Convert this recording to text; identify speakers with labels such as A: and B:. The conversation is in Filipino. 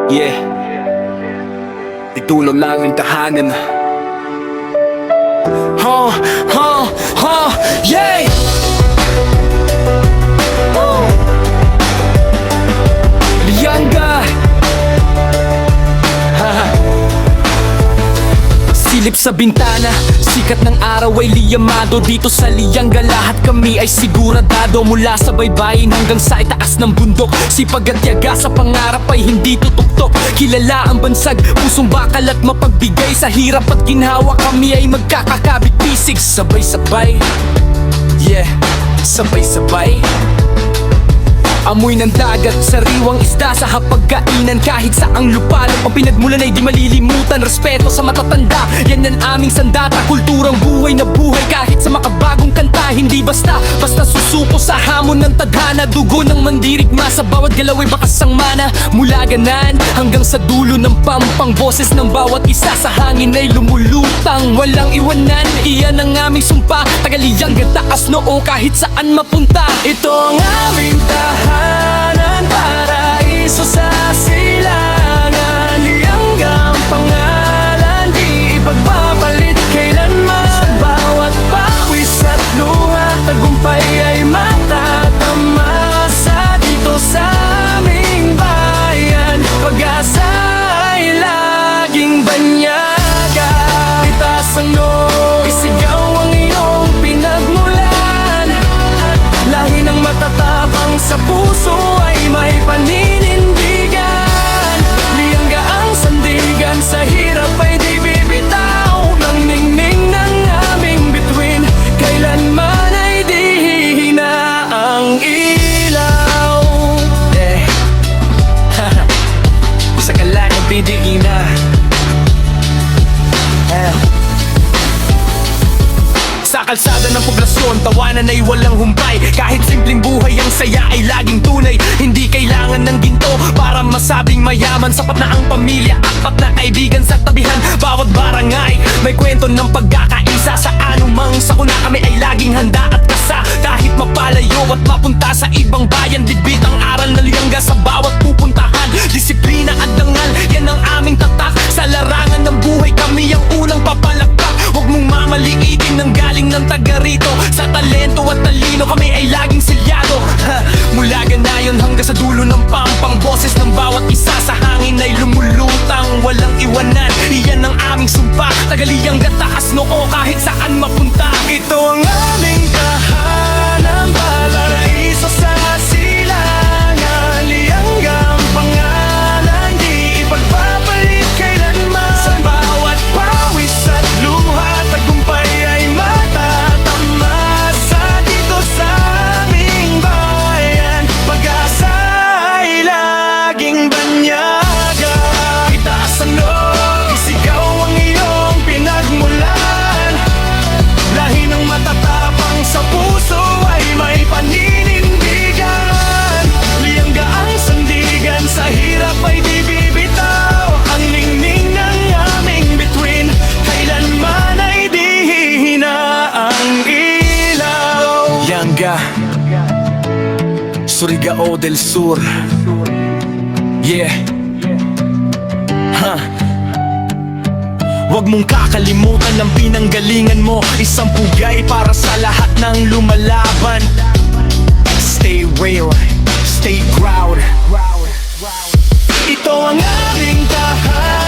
A: Yeah, titulo namin tahanan. Yeah! Lianga! Silip sa bintana, sikat ng araw ay liyamado. Dito sa Lianga lahat kami ay siguradado. Mula sa baybayin hanggang sa itaas ng bundok, sipag at tiyaga sa pangarap ay hindi tutuktok. Kilala ang bansag, pusong bakal at mapagbigay. Sa hirap at ginhawa kami ay magkakakabit-bisig. Sabay-sabay, yeah, sabay-sabay. Amoy ng dagat, sariwang isda sa hapagkainan. Kahit saang lupalop ang pinagmulan ay di malilimutan. Respeto sa matatanda, yan ang aming sandata. Kulturang buhay na buhay kahit sa makabagong kanta. Hindi basta susuko sa hamon ng tadhana. Dugo ng mandirigma sa bawat galaw ay bakas ang mana. Mula ganan hanggang sa dulo ng pampang, boses ng bawat isa sa hangin ay lumulutang. Walang iwanan, iyan ang aming sumpa. Tagalianga taas noo kahit saan mapunta. Ito ang aming tahanan, paraiso sa silangan. Lianga ang pangalan, di ipagpapalit kailanman. Sa bawat pawis at luha, tagumpay ay matatamasa. Dito sa aming bayan, pag-asa ay laging banyaga. Itaas ang noo, isigaw ang iyong pinagmulan. Lahi ng matatapang sa puso ay may paninindigan. Lianga ang sandigan, sa hirap ay di bibitaw. Nang ningning ng aming bituin, kailanman ay di hihina ang ilaw. Sa kalan ang bidigina. Sa kalsada ng poblasyon, tawanan ay walang humpay. Kahit simpleng buhay ang saya ay laging tunay. Hindi kailangan ng ginto para masabing mayaman. Sapat na ang pamilya, apat na kaibigan sa tabihan. Bawat barangay may kwento ng pagkakaisa. Sa anumang sakuna kami ay laging handa at kasa. Kahit mapalayo at mapunta sa ibang bayan, bitbit ang aral na Lianga sa bawat pupuntahan. Disiplina at dangal, yan ang aming tatak. Sa larangan ng buhay kami ang unang papalakpak. Huwag mong mamaliitin ng galing ng taga rito. Sa talento at talino kami ay laging silyado. Mula ganayon hanggang sa dulo ng pampang, boses ng bawat isa sa hangin ay lumulutang. Walang iwanan, iyan ang aming sumpa. Tagalianga taas noo kahit saan mapunta. Ito ang aming tahanan, paraiso sa silangan. Lianga ang pangalan, di ipagpapalit kailanman. Sa bawat pawis at luha, tagumpay ay matatamasa. Dito sa aming bayan, pag-asa ay laging banyaga. Itaas ang loob, isigaw ang iyong pinagmulan. Lahi ng matatapang sa puso ay may paninindigan. Lianga ang sandigan, sa hirap ay di bibitaw. Ang ningning ng aming bituin, kailanman ay di hihina ang ilaw. Lianga, Surigao del Sur. Yeah. Huwag mong kakalimutan ang pinanggalingan mo. Isang pugay para sa lahat ng lumalaban. Stay real, stay proud. Ito ang aming tahanan.